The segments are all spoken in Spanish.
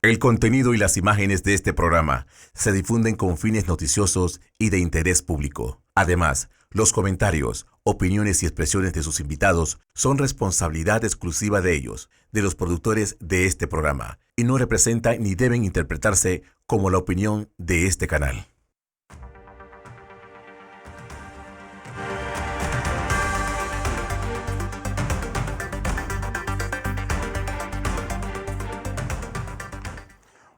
El contenido y las imágenes de este programa se difunden con fines noticiosos y de interés público. Además, los comentarios, opiniones y expresiones de sus invitados son responsabilidad exclusiva de ellos, de los productores de este programa, y no representan ni deben interpretarse como la opinión de este canal.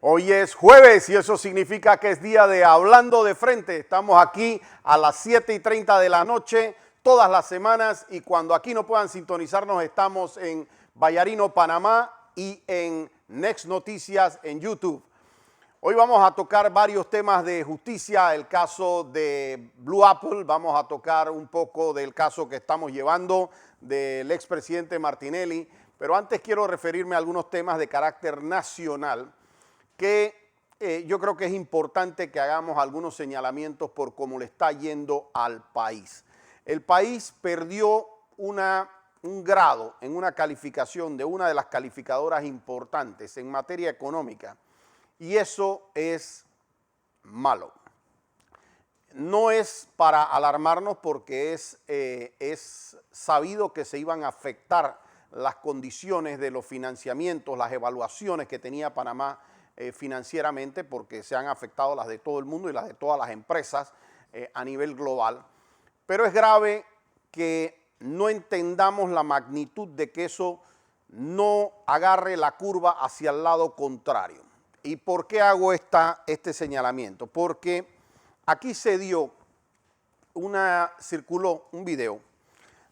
Hoy es jueves y eso significa que es día de Hablando de Frente. Estamos aquí a las 7:30 de la noche todas las semanas y cuando aquí no puedan sintonizarnos estamos en Vallarino, Panamá y en Next Noticias en YouTube. Hoy vamos a tocar varios temas de justicia, el caso de Blue Apple, vamos a tocar un poco del caso que estamos llevando del expresidente Martinelli, pero antes quiero referirme a algunos temas de carácter nacional que yo creo que es importante que hagamos algunos señalamientos por cómo le está yendo al país. El país perdió un grado en una calificación de una de las calificadoras importantes en materia económica y eso es malo. No es para alarmarnos porque es sabido que se iban a afectar las condiciones de los financiamientos, las evaluaciones que tenía Panamá financieramente porque se han afectado las de todo el mundo y las de todas las empresas a nivel global. Pero es grave que no entendamos la magnitud de que eso no agarre la curva hacia el lado contrario. ¿Y por qué hago este señalamiento? Porque aquí circuló un video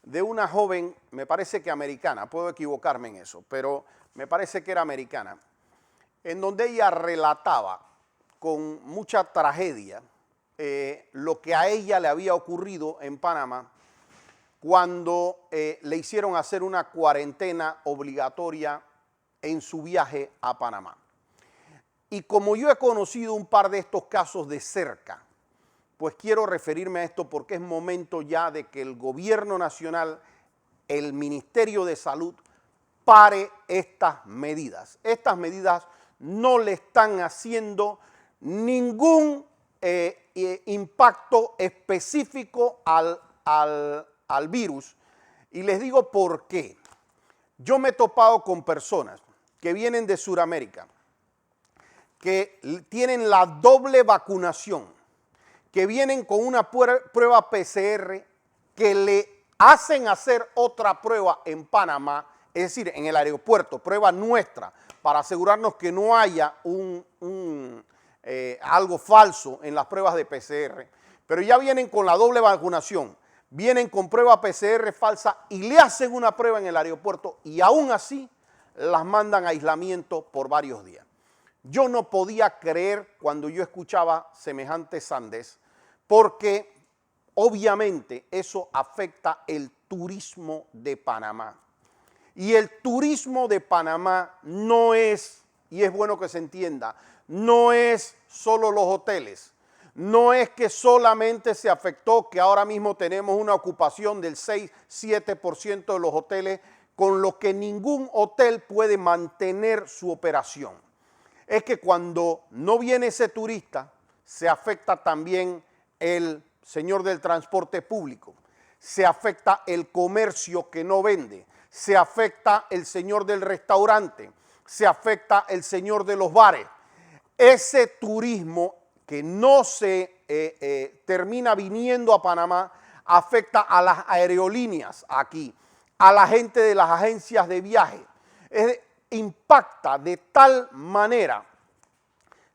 de una joven, me parece que americana, puedo equivocarme en eso, pero me parece que era americana, en donde ella relataba con mucha tragedia lo que a ella le había ocurrido en Panamá cuando le hicieron hacer una cuarentena obligatoria en su viaje a Panamá. Y como yo he conocido un par de estos casos de cerca, pues quiero referirme a esto porque es momento ya de que el gobierno nacional, el Ministerio de Salud, pare estas medidas. Estas medidas no le están haciendo ningún impacto específico al virus. Y les digo por qué. Yo me he topado con personas que vienen de Sudamérica, que tienen la doble vacunación, que vienen con una prueba PCR, que le hacen hacer otra prueba en Panamá, es decir, en el aeropuerto, prueba nuestra, para asegurarnos que no haya algo falso en las pruebas de PCR, pero ya vienen con la doble vacunación, vienen con prueba PCR falsa y le hacen una prueba en el aeropuerto y aún así las mandan a aislamiento por varios días. Yo no podía creer cuando yo escuchaba semejante sandez, porque obviamente eso afecta el turismo de Panamá. Y el turismo de Panamá no es, y es bueno que se entienda, no es solo los hoteles. No es que solamente se afectó que ahora mismo tenemos una ocupación del 6-7% de los hoteles, con lo que ningún hotel puede mantener su operación. Es que cuando no viene ese turista, se afecta también el señor del transporte público, se afecta el comercio que no vende, se afecta el señor del restaurante, se afecta el señor de los bares. Ese turismo que no se termina viniendo a Panamá afecta a las aerolíneas aquí, a la gente de las agencias de viaje. Impacta de tal manera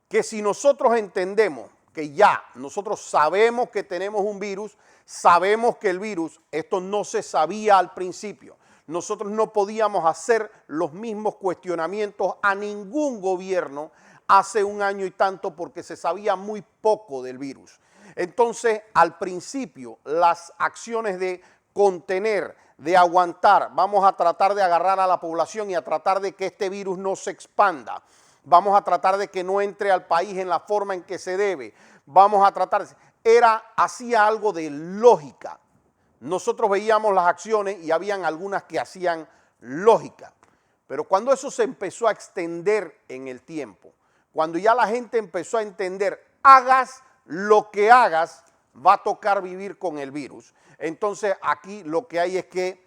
que si nosotros entendemos que ya nosotros sabemos que tenemos un virus, sabemos que el virus, esto no se sabía al principio, nosotros no podíamos hacer los mismos cuestionamientos a ningún gobierno hace un año y tanto porque se sabía muy poco del virus. Entonces, al principio, las acciones de contener, de aguantar, vamos a tratar de agarrar a la población y a tratar de que este virus no se expanda. Vamos a tratar de que no entre al país en la forma en que se debe. Vamos a tratar, hacía algo de lógica. Nosotros veíamos las acciones y habían algunas que hacían lógica. Pero cuando eso se empezó a extender en el tiempo, cuando ya la gente empezó a entender, hagas lo que hagas, va a tocar vivir con el virus. Entonces aquí lo que hay es que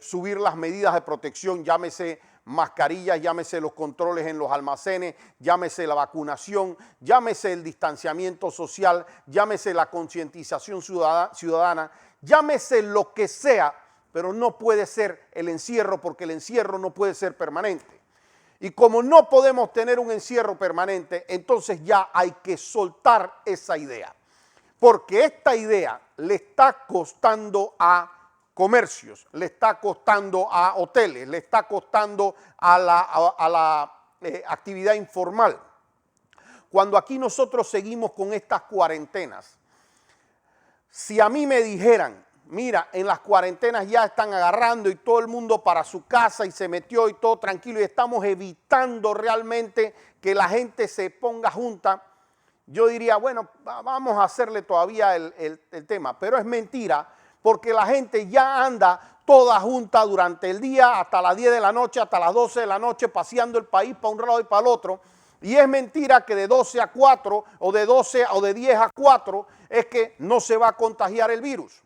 subir las medidas de protección, llámese mascarillas, llámese los controles en los almacenes, llámese la vacunación, llámese el distanciamiento social, llámese la concientización ciudadana, llámese lo que sea, pero no puede ser el encierro, porque el encierro no puede ser permanente. Y como no podemos tener un encierro permanente, entonces ya hay que soltar esa idea. Porque esta idea le está costando a comercios, le está costando a hoteles, le está costando a la actividad informal. Cuando aquí nosotros seguimos con estas cuarentenas, si a mí me dijeran, mira, en las cuarentenas ya están agarrando y todo el mundo para su casa y se metió y todo tranquilo y estamos evitando realmente que la gente se ponga junta, yo diría, bueno, vamos a hacerle todavía el tema, pero es mentira porque la gente ya anda toda junta durante el día hasta las 10 de la noche, hasta las 12 de la noche paseando el país para un lado y para el otro. Y es mentira que de 12 a 4 o de 12 o de 10 a 4 es que no se va a contagiar el virus.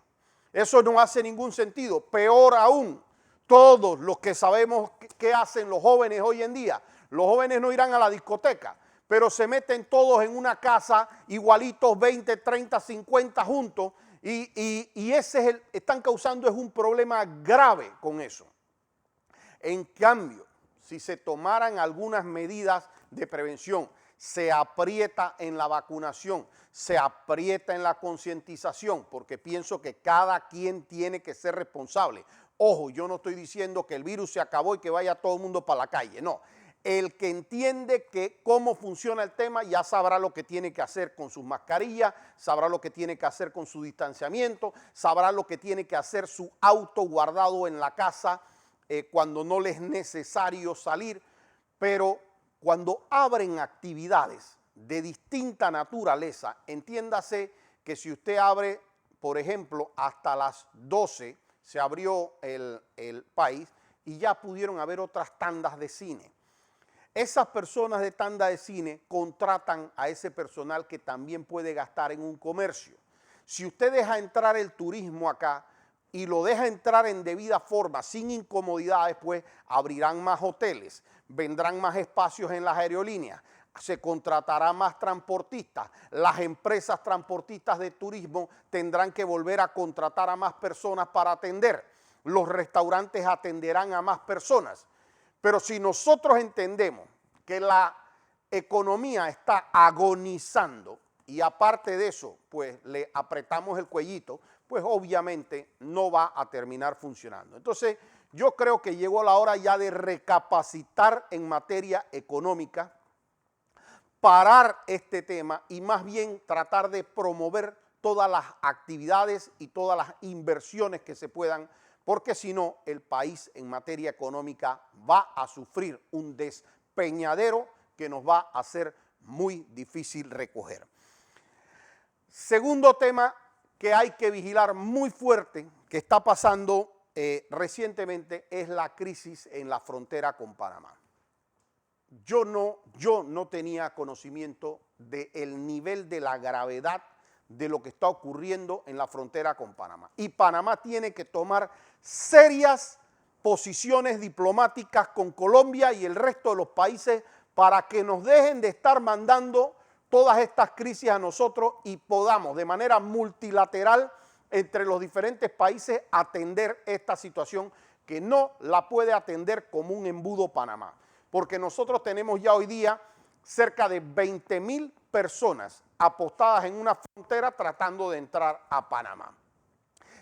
Eso no hace ningún sentido. Peor aún, todos los que sabemos qué hacen los jóvenes hoy en día. Los jóvenes no irán a la discoteca, pero se meten todos en una casa, igualitos 20, 30, 50 juntos, y ese están causando un problema grave con eso. En cambio, si se tomaran algunas medidas de prevención, se aprieta en la vacunación, se aprieta en la concientización, porque pienso que cada quien tiene que ser responsable. Ojo, yo no estoy diciendo que el virus se acabó y que vaya todo el mundo para la calle, no. El que entiende que cómo funciona el tema ya sabrá lo que tiene que hacer con sus mascarillas, sabrá lo que tiene que hacer con su distanciamiento, sabrá lo que tiene que hacer su auto guardado en la casa cuando no le es necesario salir. Pero cuando abren actividades de distinta naturaleza, entiéndase que si usted abre, por ejemplo, hasta las 12 se abrió el país y ya pudieron haber otras tandas de cine. Esas personas de tanda de cine contratan a ese personal que también puede gastar en un comercio. Si usted deja entrar el turismo acá y lo deja entrar en debida forma, sin incomodidades, pues abrirán más hoteles, vendrán más espacios en las aerolíneas, se contratará más transportistas, las empresas transportistas de turismo tendrán que volver a contratar a más personas para atender, los restaurantes atenderán a más personas. Pero si nosotros entendemos que la economía está agonizando y aparte de eso, pues le apretamos el cuellito, pues obviamente no va a terminar funcionando. Entonces, yo creo que llegó la hora ya de recapacitar en materia económica, parar este tema y más bien tratar de promover todas las actividades y todas las inversiones que se puedan, porque si no, el país en materia económica va a sufrir un despeñadero que nos va a ser muy difícil recoger. Segundo tema que hay que vigilar muy fuerte, que está pasando recientemente, es la crisis en la frontera con Panamá. Yo no tenía conocimiento del nivel de la gravedad de lo que está ocurriendo en la frontera con Panamá. Y Panamá tiene que tomar serias posiciones diplomáticas con Colombia y el resto de los países para que nos dejen de estar mandando todas estas crisis a nosotros y podamos de manera multilateral entre los diferentes países atender esta situación que no la puede atender como un embudo Panamá. Porque nosotros tenemos ya hoy día cerca de 20,000 personas apostadas en una frontera tratando de entrar a Panamá.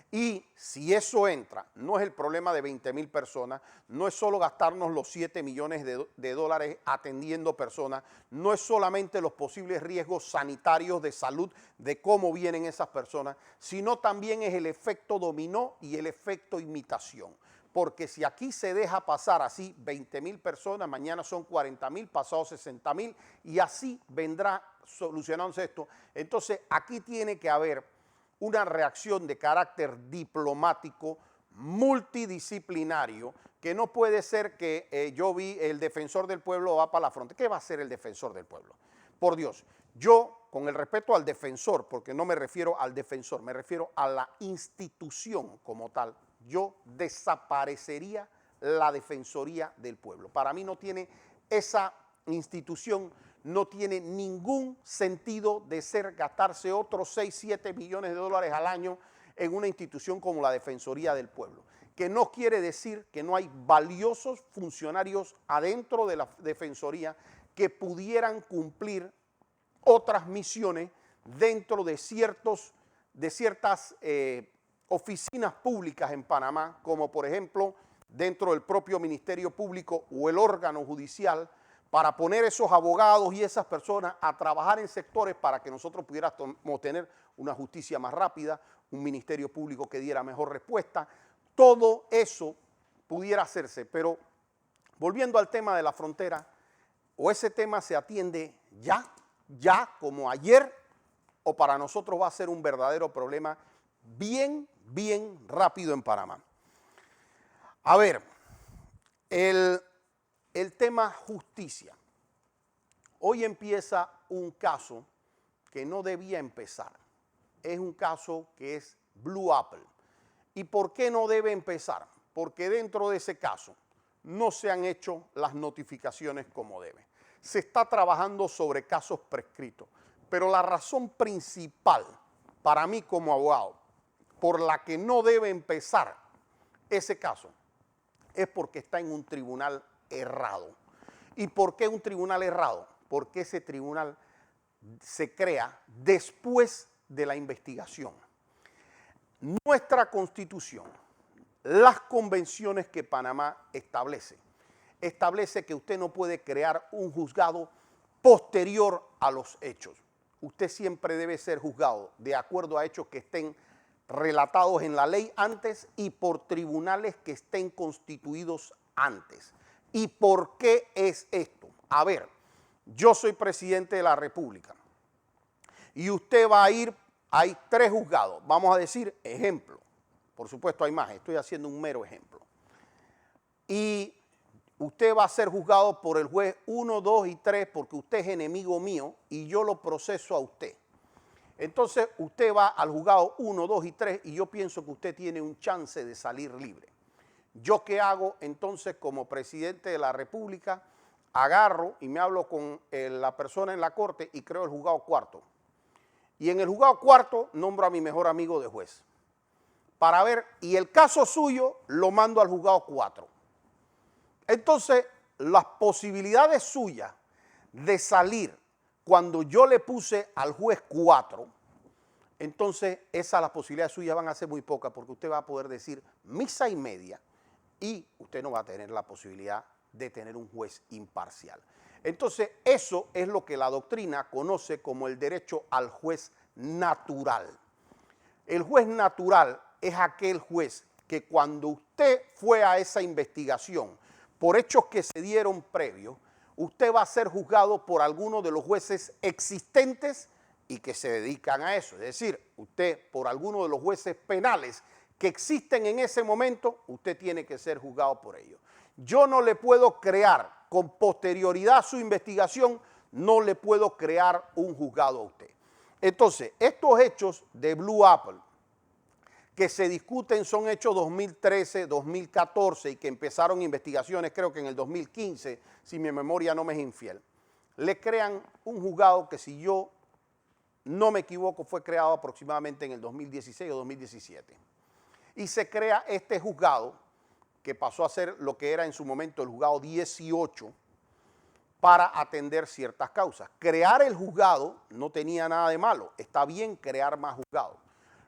Y si eso entra, no es el problema de 20,000 personas, no es solo gastarnos los 7 millones de dólares atendiendo personas, no es solamente los posibles riesgos sanitarios de salud de cómo vienen esas personas, sino también es el efecto dominó y el efecto imitación. Porque si aquí se deja pasar así 20,000 personas, mañana son 40,000, pasado 60,000 y así vendrá solucionándose esto. Entonces aquí tiene que haber una reacción de carácter diplomático, multidisciplinario, que no puede ser que yo vi el defensor del pueblo va para la frontera. ¿Qué va a hacer el defensor del pueblo? Por Dios, yo, con el respeto al defensor, porque no me refiero al defensor, me refiero a la institución como tal, yo desaparecería la Defensoría del Pueblo. Para mí no tiene esa institución, no tiene ningún sentido de ser gastarse otros 6, 7 millones de dólares al año en una institución como la Defensoría del Pueblo, que no quiere decir que no hay valiosos funcionarios adentro de la Defensoría que pudieran cumplir otras misiones dentro de ciertas oficinas públicas en Panamá, como por ejemplo dentro del propio Ministerio Público o el órgano judicial, para poner esos abogados y esas personas a trabajar en sectores para que nosotros pudiéramos tener una justicia más rápida, un ministerio público que diera mejor respuesta. Todo eso pudiera hacerse, pero volviendo al tema de la frontera, o ese tema se atiende ya como ayer, o para nosotros va a ser un verdadero problema bien rápido en Panamá. A ver, el tema justicia. Hoy empieza un caso que no debía empezar. Es un caso que es Blue Apple. ¿Y por qué no debe empezar? Porque dentro de ese caso no se han hecho las notificaciones como debe. Se está trabajando sobre casos prescritos, pero la razón principal para mí como abogado por la que no debe empezar ese caso es porque está en un tribunal errado. ¿Y por qué un tribunal errado? Porque ese tribunal se crea después de la investigación. Nuestra Constitución, las convenciones que Panamá establece que usted no puede crear un juzgado posterior a los hechos. Usted siempre debe ser juzgado de acuerdo a hechos que estén relatados en la ley antes y por tribunales que estén constituidos antes. ¿Y por qué es esto? A ver, yo soy presidente de la República y usted va a ir, hay 3 juzgados, vamos a decir ejemplo, por supuesto hay más, estoy haciendo un mero ejemplo. Y usted va a ser juzgado por el juez 1, 2 y 3 porque usted es enemigo mío y yo lo proceso a usted. Entonces usted va al juzgado 1, 2 y 3 y yo pienso que usted tiene un chance de salir libre. ¿Yo qué hago entonces como presidente de la República? Agarro y me hablo con la persona en la corte y creo el juzgado 4. Y en el juzgado 4 nombro a mi mejor amigo de juez. Para ver, y el caso suyo lo mando al juzgado 4. Entonces, las posibilidades suyas de salir cuando yo le puse al juez 4, entonces las posibilidades suyas van a ser muy pocas porque usted va a poder decir misa y media y usted no va a tener la posibilidad de tener un juez imparcial. Entonces, eso es lo que la doctrina conoce como el derecho al juez natural. El juez natural es aquel juez que cuando usted fue a esa investigación por hechos que se dieron previos, usted va a ser juzgado por alguno de los jueces existentes y que se dedican a eso. Es decir, usted por alguno de los jueces penales que existen en ese momento, usted tiene que ser juzgado por ellos. Yo no le puedo crear, con posterioridad a su investigación, no le puedo crear un juzgado a usted. Entonces, estos hechos de Blue Apple que se discuten son hechos 2013, 2014 y que empezaron investigaciones creo que en el 2015, si mi memoria no me es infiel, le crean un juzgado que si yo no me equivoco fue creado aproximadamente en el 2016 o 2017. Y se crea este juzgado que pasó a ser lo que era en su momento el juzgado 18 para atender ciertas causas. Crear el juzgado no tenía nada de malo, está bien crear más juzgados.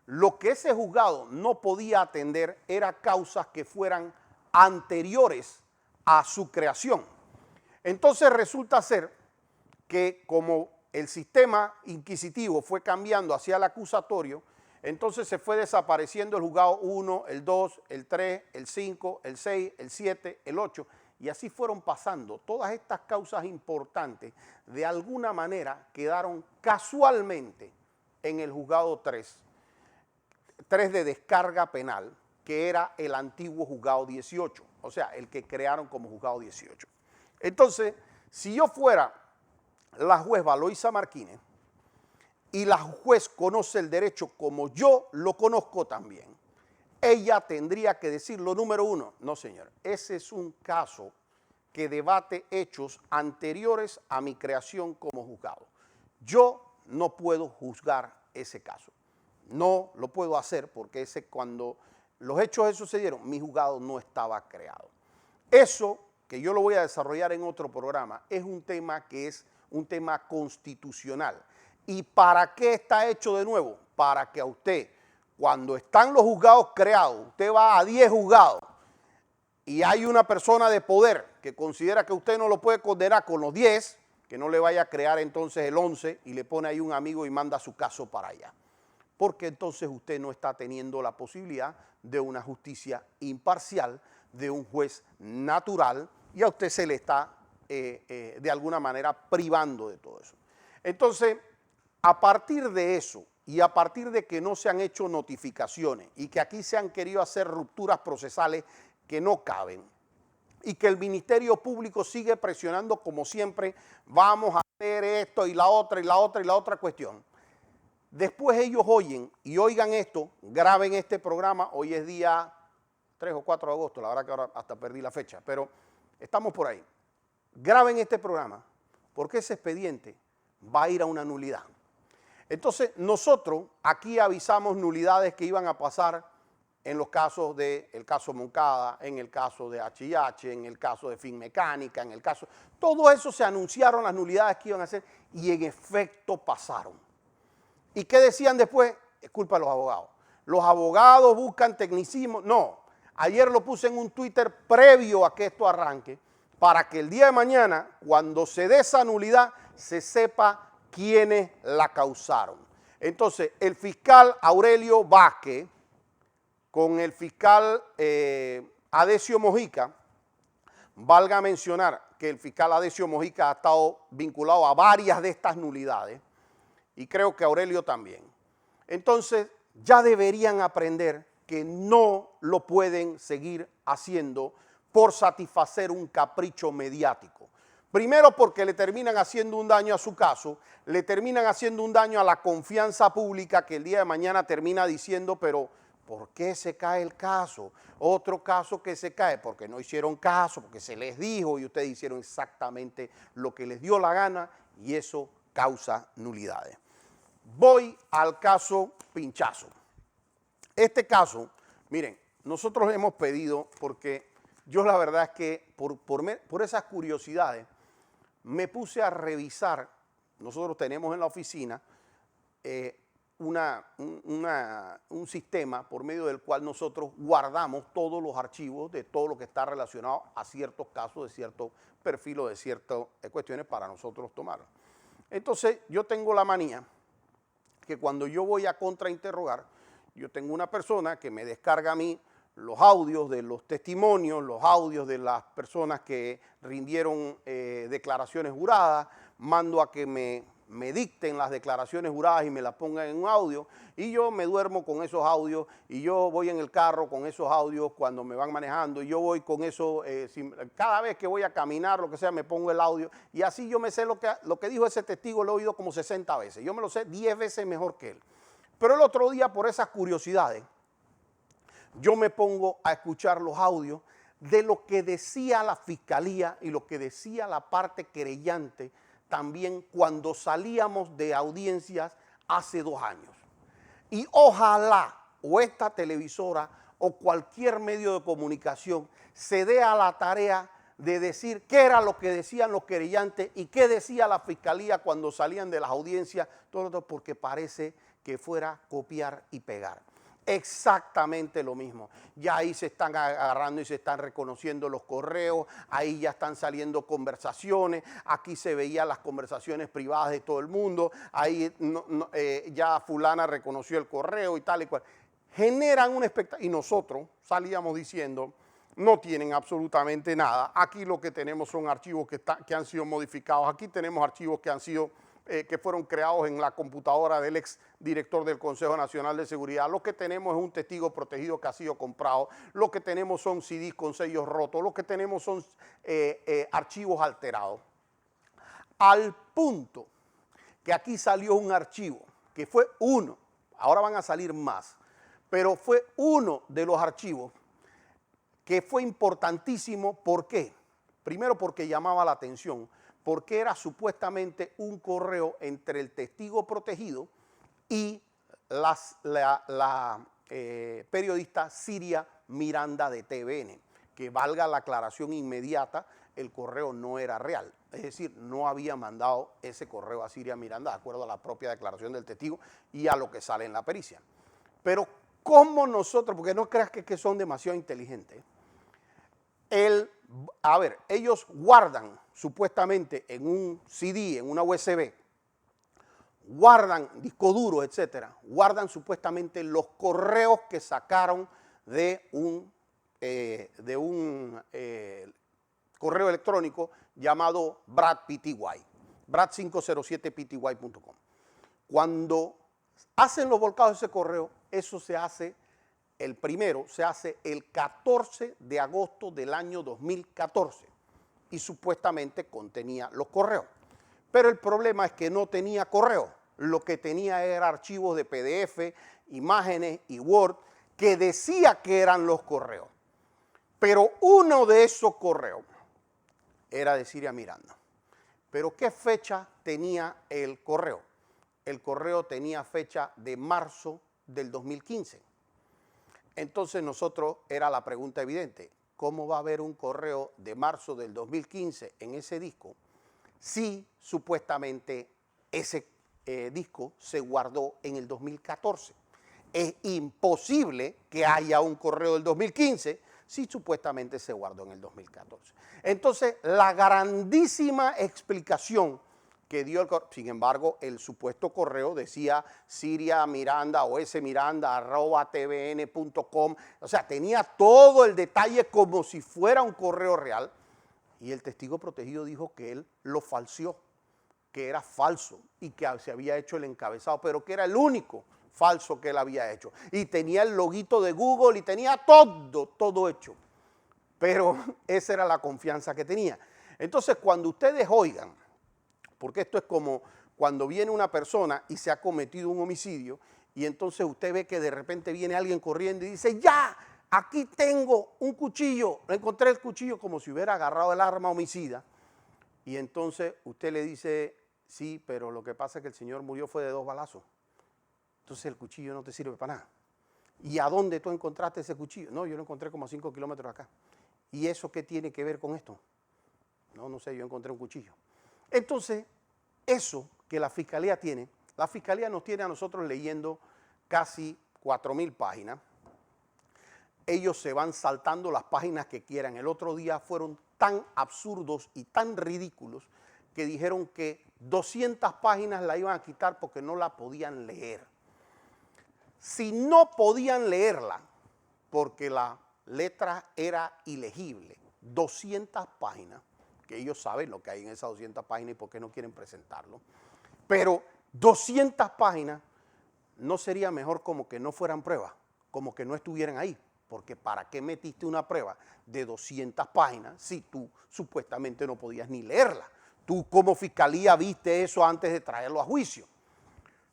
Lo que ese juzgado no podía atender era causas que fueran anteriores a su creación. Entonces resulta ser que como el sistema inquisitivo fue cambiando hacia el acusatorio, entonces se fue desapareciendo el juzgado 1, el 2, el 3, el 5, el 6, el 7, el 8, y así fueron pasando. Todas estas causas importantes de alguna manera quedaron casualmente en el juzgado 3 de descarga penal, que era el antiguo juzgado 18. o sea, el que crearon como juzgado 18. Entonces, si yo fuera la juez Valoisa Martínez y la juez conoce el derecho como yo lo conozco también, ella tendría que decirlo número uno. No, señor, ese es un caso que debate hechos anteriores a mi creación como juzgado. Yo no puedo juzgar ese caso. No lo puedo hacer porque cuando los hechos sucedieron, mi juzgado no estaba creado. Eso, que yo lo voy a desarrollar en otro programa, es un tema que es un tema constitucional. ¿Y para qué está hecho de nuevo? Para que a usted, cuando están los juzgados creados, usted va a 10 juzgados y hay una persona de poder que considera que usted no lo puede condenar con los 10, que no le vaya a crear entonces el 11 y le pone ahí un amigo y manda su caso para allá. Porque entonces usted no está teniendo la posibilidad de una justicia imparcial, de un juez natural, y a usted se le está de alguna manera privando de todo eso. Entonces, a partir de eso y a partir de que no se han hecho notificaciones y que aquí se han querido hacer rupturas procesales que no caben y que el Ministerio Público sigue presionando como siempre, vamos a hacer esto y la otra y la otra y la otra cuestión. Después ellos oyen y oigan esto, graben este programa, hoy es día 3 o 4 de agosto, la verdad que ahora hasta perdí la fecha, pero estamos por ahí. Graben este programa porque ese expediente va a ir a una nulidad. Entonces nosotros aquí avisamos nulidades que iban a pasar en los casos el caso Moncada, en el caso de H&H, en el caso de Finmecánica, en el caso... Todo eso se anunciaron las nulidades que iban a hacer y en efecto pasaron. ¿Y qué decían después? Es culpa de los abogados. Los abogados buscan tecnicismo. No, ayer lo puse en un Twitter previo a que esto arranque para que el día de mañana, cuando se dé esa nulidad, se sepa quiénes la causaron. Entonces, el fiscal Aurelio Vázquez con el fiscal Adesio Mojica, valga mencionar que el fiscal Adesio Mojica ha estado vinculado a varias de estas nulidades y creo que Aurelio también. Entonces, ya deberían aprender que no lo pueden seguir haciendo por satisfacer un capricho mediático. Primero porque le terminan haciendo un daño a su caso, le terminan haciendo un daño a la confianza pública que el día de mañana termina diciendo, pero ¿por qué se cae el caso? Otro caso que se cae porque no hicieron caso, porque se les dijo y ustedes hicieron exactamente lo que les dio la gana y eso causa nulidades. Voy al caso Pinchazo. Este caso, miren, nosotros hemos pedido, porque yo la verdad es que por esas curiosidades me puse a revisar, nosotros tenemos en la oficina un sistema por medio del cual nosotros guardamos todos los archivos de todo lo que está relacionado a ciertos casos, de cierto perfil o de ciertas cuestiones para nosotros tomarlo. Entonces yo tengo la manía que cuando yo voy a contrainterrogar, yo tengo una persona que me descarga a mí los audios de los testimonios, los audios de las personas que rindieron declaraciones juradas, mando a que me dicten las declaraciones juradas y me las pongan en un audio y yo me duermo con esos audios y yo voy en el carro con esos audios cuando me van manejando y yo voy con eso, cada vez que voy a caminar, lo que sea, me pongo el audio y así yo me sé lo que dijo ese testigo, lo he oído como 60 veces, yo me lo sé 10 veces mejor que él. Pero el otro día, por esas curiosidades, yo me pongo a escuchar los audios de lo que decía la fiscalía y lo que decía la parte querellante también cuando salíamos de audiencias hace 2 años. Y ojalá o esta televisora o cualquier medio de comunicación se dé a la tarea de decir qué era lo que decían los querellantes y qué decía la fiscalía cuando salían de las audiencias, todo porque parece que fuera copiar y pegar. Exactamente lo mismo. Ya ahí se están agarrando y se están reconociendo los correos, ahí ya están saliendo conversaciones, aquí se veían las conversaciones privadas de todo el mundo, ahí ya fulana reconoció el correo y tal y cual. Generan un espectáculo y nosotros salíamos diciendo no tienen absolutamente nada. Aquí lo que tenemos son archivos que han sido modificados, aquí tenemos archivos que han sido que fueron creados en la computadora del ex director del Consejo Nacional de Seguridad. Lo que tenemos es un testigo protegido que ha sido comprado. Lo que tenemos son CDs con sellos rotos. Lo que tenemos son archivos alterados. Al punto que aquí salió un archivo, que fue uno, ahora van a salir más, pero fue uno de los archivos que fue importantísimo. ¿Por qué? Primero porque llamaba la atención, porque era supuestamente un correo entre el testigo protegido y la periodista Siria Miranda de TVN, que valga la aclaración inmediata, el correo no era real. Es decir, no había mandado ese correo a Siria Miranda, de acuerdo a la propia declaración del testigo y a lo que sale en la pericia. Pero ¿cómo nosotros, porque no creas que son demasiado inteligentes, ellos guardan supuestamente en un CD, en una USB, guardan disco duro, etcétera, guardan supuestamente los correos que sacaron de un correo electrónico llamado brad507pty.com. Cuando hacen los volcados de ese correo, eso se hace, el primero se hace el 14 de agosto del año 2014 y supuestamente contenía los correos. Pero el problema es que no tenía correo, lo que tenía era archivos de PDF, imágenes y Word que decía que eran los correos. Pero uno de esos correos era de Siria Miranda. ¿Pero qué fecha tenía el correo? El correo tenía fecha de marzo del 2015. Entonces nosotros, era la pregunta evidente, ¿cómo va a haber un correo de marzo del 2015 en ese disco si supuestamente ese disco se guardó en el 2014? Es imposible que haya un correo del 2015 si supuestamente se guardó en el 2014. Entonces, la grandísima explicación que dio el correo, sin embargo, el supuesto correo decía Siria Miranda o smiranda@tvn.com, o sea, tenía todo el detalle como si fuera un correo real, y el testigo protegido dijo que él lo falseó, que era falso y que se había hecho el encabezado, pero que era el único falso que él había hecho. Y tenía el loguito de Google y tenía todo hecho. Pero esa era la confianza que tenía. Entonces, cuando ustedes oigan, porque esto es como cuando viene una persona y se ha cometido un homicidio y entonces usted ve que de repente viene alguien corriendo y dice, ya, aquí tengo un cuchillo, encontré el cuchillo, como si hubiera agarrado el arma homicida. Y entonces usted le dice, sí, pero lo que pasa es que el señor murió fue de 2 balazos. Entonces el cuchillo no te sirve para nada. ¿Y a dónde tú encontraste ese cuchillo? No, yo lo encontré como a 5 kilómetros de acá. ¿Y eso qué tiene que ver con esto? No sé, yo encontré un cuchillo. Entonces, eso que la Fiscalía tiene, la Fiscalía nos tiene a nosotros leyendo casi 4.000 páginas. Ellos se van saltando las páginas que quieran. El otro día fueron tan absurdos y tan ridículos que dijeron que 200 páginas la iban a quitar porque no la podían leer. Si no podían leerla porque la letra era ilegible, 200 páginas, que ellos saben lo que hay en esas 200 páginas y por qué no quieren presentarlo, pero 200 páginas, ¿no sería mejor como que no fueran pruebas, como que no estuvieran ahí? Porque ¿para qué metiste una prueba de 200 páginas si tú supuestamente no podías ni leerla? Tú como fiscalía viste eso antes de traerlo a juicio.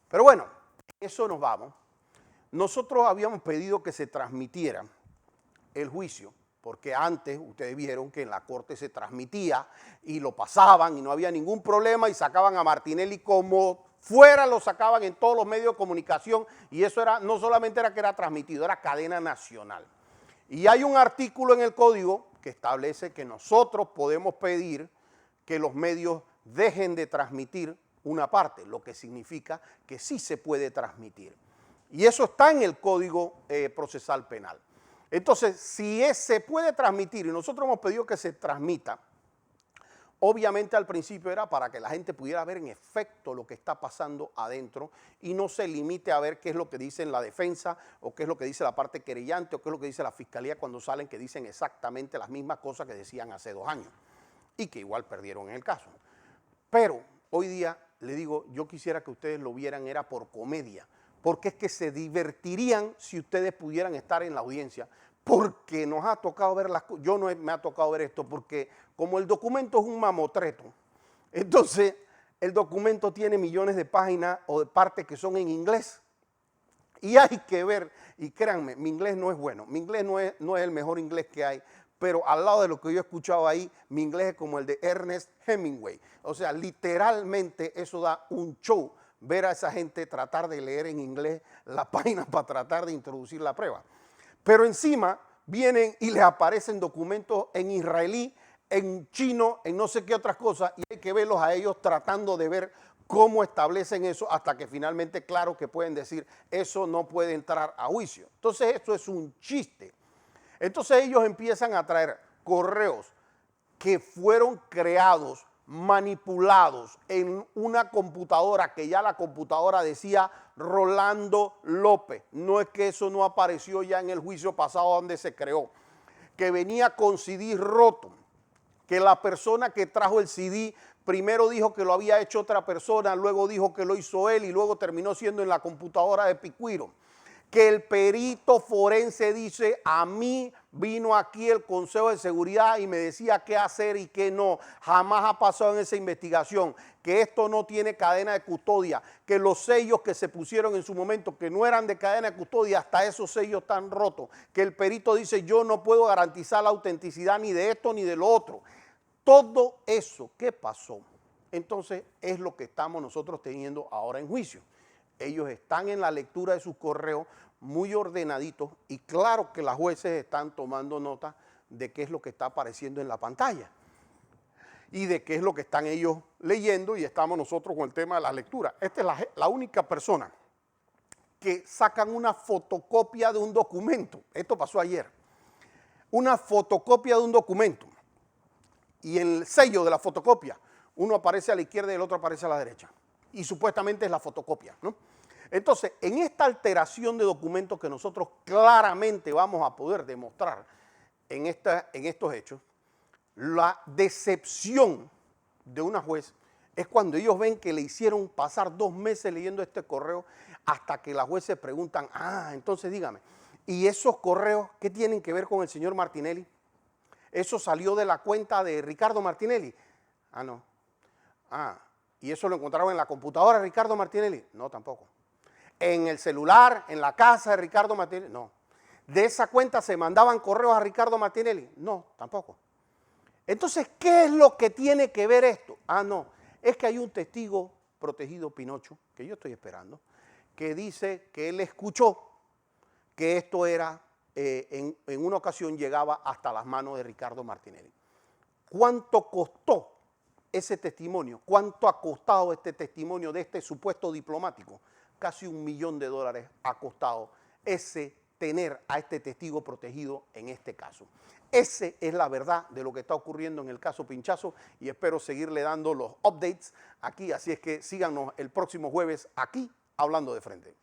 Pero bueno, eso nos vamos. Nosotros habíamos pedido que se transmitiera el juicio, porque antes ustedes vieron que en la corte se transmitía y lo pasaban y no había ningún problema y sacaban a Martinelli como fuera, lo sacaban en todos los medios de comunicación y eso era, no solamente era que era transmitido, era cadena nacional. Y hay un artículo en el código que establece que nosotros podemos pedir que los medios dejen de transmitir una parte, lo que significa que sí se puede transmitir. Y eso está en el Código Procesal Penal. Entonces, si se puede transmitir, y nosotros hemos pedido que se transmita, obviamente al principio era para que la gente pudiera ver en efecto lo que está pasando adentro y no se limite a ver qué es lo que dice la defensa o qué es lo que dice la parte querellante o qué es lo que dice la fiscalía cuando salen que dicen exactamente las mismas cosas que decían hace 2 años y que igual perdieron en el caso. Pero hoy día le digo, yo quisiera que ustedes lo vieran, era por comedia, porque es que se divertirían si ustedes pudieran estar en la audiencia, porque nos ha tocado ver las cosas. Yo no me ha tocado ver esto, porque como el documento es un mamotreto, entonces el documento tiene millones de páginas o de partes que son en inglés, y hay que ver, y créanme, mi inglés no es bueno, mi inglés no es el mejor inglés que hay, pero al lado de lo que yo he escuchado ahí, mi inglés es como el de Ernest Hemingway. O sea, literalmente eso da un show, ver a esa gente tratar de leer en inglés la página para tratar de introducir la prueba. Pero encima vienen y les aparecen documentos en israelí, en chino, en no sé qué otras cosas, y hay que verlos a ellos tratando de ver cómo establecen eso hasta que finalmente, claro, que pueden decir, eso no puede entrar a juicio. Entonces, esto es un chiste. Entonces ellos empiezan a traer correos que fueron creados, manipulados en una computadora que ya la computadora decía Rolando López. No es que eso no apareció ya en el juicio pasado donde se creó. Que venía con CD roto, que la persona que trajo el CD primero dijo que lo había hecho otra persona, luego dijo que lo hizo él y luego terminó siendo en la computadora de Picuiro. Que el perito forense dice, a mí vino aquí el Consejo de Seguridad y me decía qué hacer y qué no. Jamás ha pasado en esa investigación, que esto no tiene cadena de custodia, que los sellos que se pusieron en su momento, que no eran de cadena de custodia, hasta esos sellos están rotos. Que el perito dice, yo no puedo garantizar la autenticidad ni de esto ni de lo otro. Todo eso, ¿qué pasó? Entonces es lo que estamos nosotros teniendo ahora en juicio. Ellos están en la lectura de sus correos muy ordenaditos y claro que las jueces están tomando nota de qué es lo que está apareciendo en la pantalla y de qué es lo que están ellos leyendo y estamos nosotros con el tema de la lectura. Esta es la única persona que sacan una fotocopia de un documento. Esto pasó ayer. Una fotocopia de un documento y en el sello de la fotocopia uno aparece a la izquierda y el otro aparece a la derecha. Y supuestamente es la fotocopia, ¿no? Entonces, en esta alteración de documentos que nosotros claramente vamos a poder demostrar en estos hechos, la decepción de una juez es cuando ellos ven que le hicieron pasar 2 meses leyendo este correo hasta que las jueces preguntan, entonces dígame, ¿y esos correos qué tienen que ver con el señor Martinelli? ¿Eso salió de la cuenta de Ricardo Martinelli? No. ¿Y eso lo encontraron en la computadora de Ricardo Martinelli? No, tampoco. ¿En el celular, en la casa de Ricardo Martinelli? No. ¿De esa cuenta se mandaban correos a Ricardo Martinelli? No, tampoco. Entonces, ¿qué es lo que tiene que ver esto? No, es que hay un testigo protegido, Pinocho, que yo estoy esperando, que dice que él escuchó que esto era, en una ocasión llegaba hasta las manos de Ricardo Martinelli. ¿Cuánto costó ese testimonio? ¿Cuánto ha costado este testimonio de este supuesto diplomático? Casi $1 millón ha costado tener a este testigo protegido en este caso. Esa es la verdad de lo que está ocurriendo en el caso Pinchazo y espero seguirle dando los updates aquí, así es que síganos el próximo jueves aquí, Hablando de Frente.